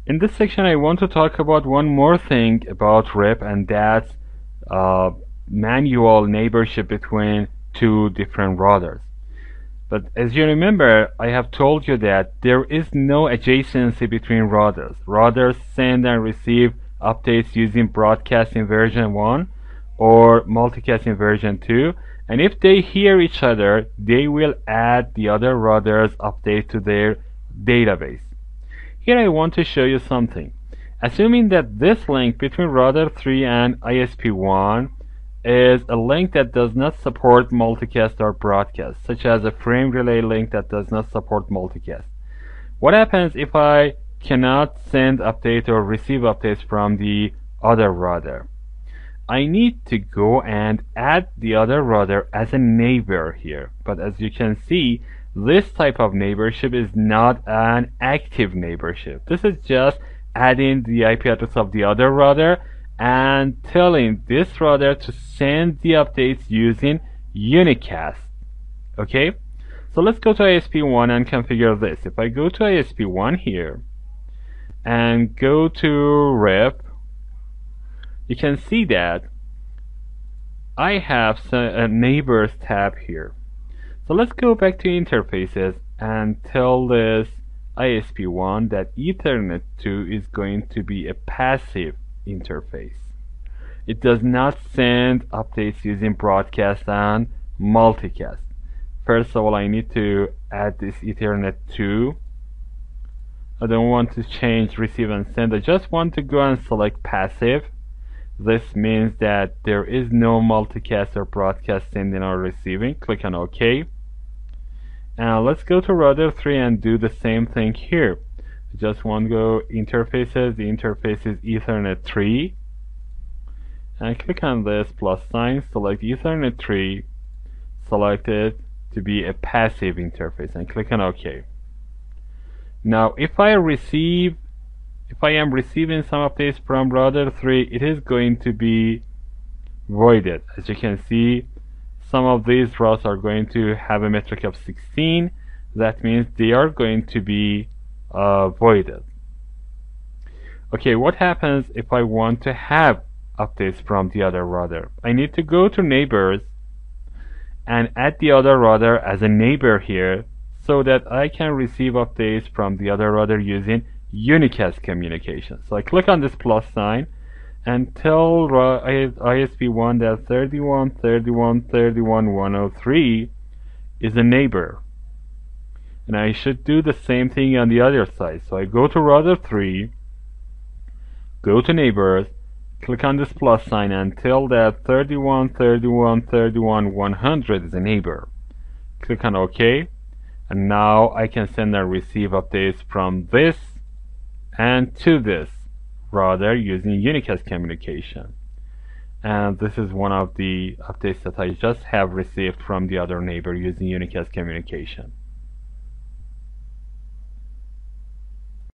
In this section, I want to talk about one more thing about RIP, and that's uh, manual neighborship between two different routers. But as you remember, I have told you that there is no adjacency between routers. Routers send and receive updates using broadcast in version 1 or multicast in version 2, and if they hear each other, they will add the other router's update to their database. Here I want to show you something. Assuming that this link between router 3 and ISP1 is a link that does not support multicast or broadcast, such as a frame relay link that does not support multicast. What happens if I cannot send updates or receive updates from the other router? I need to go and add the other router as a neighbor here. But as you can see, this type of neighborship is not an active neighborship. This is just adding the IP address of the other router and telling this router to send the updates using unicast. Okay? So let's go to ISP1 and configure this. If I go to ISP1 here and go to RIP, you can see that I have a neighbors tab here. So let's go back to interfaces and tell this ISP1 that Ethernet 2 is going to be a passive interface. It does not send updates using broadcast and multicast. First of all, I need to add this Ethernet 2. I don't want to change receive and send. I just want to go and select passive. This means that there is no multicast or broadcast sending or receiving. Click on OK. Now let's go to router 3 and do the same thing here. I just want to go interfaces. The interface is Ethernet 3. And click on this plus sign, select Ethernet 3, select it to be a passive interface, and click on OK. Now if I am receiving some updates from router 3, it is going to be voided. As you can see, some of these routes are going to have a metric of 16. That means they are going to be voided. Okay, what happens if I want to have updates from the other router? I need to go to neighbors and add the other router as a neighbor here so that I can receive updates from the other router using unicast communication. So I click on this plus sign and tell ISP1 that 31.31.31.103 is a neighbor. And I should do the same thing on the other side. So I go to router 3, go to neighbors, click on this plus sign and tell that 31.31.31.100 is a neighbor. Click on OK. And now I can send and receive updates from this and to this router using unicast communication. And this is one of the updates that I just have received from the other neighbor using unicast communication.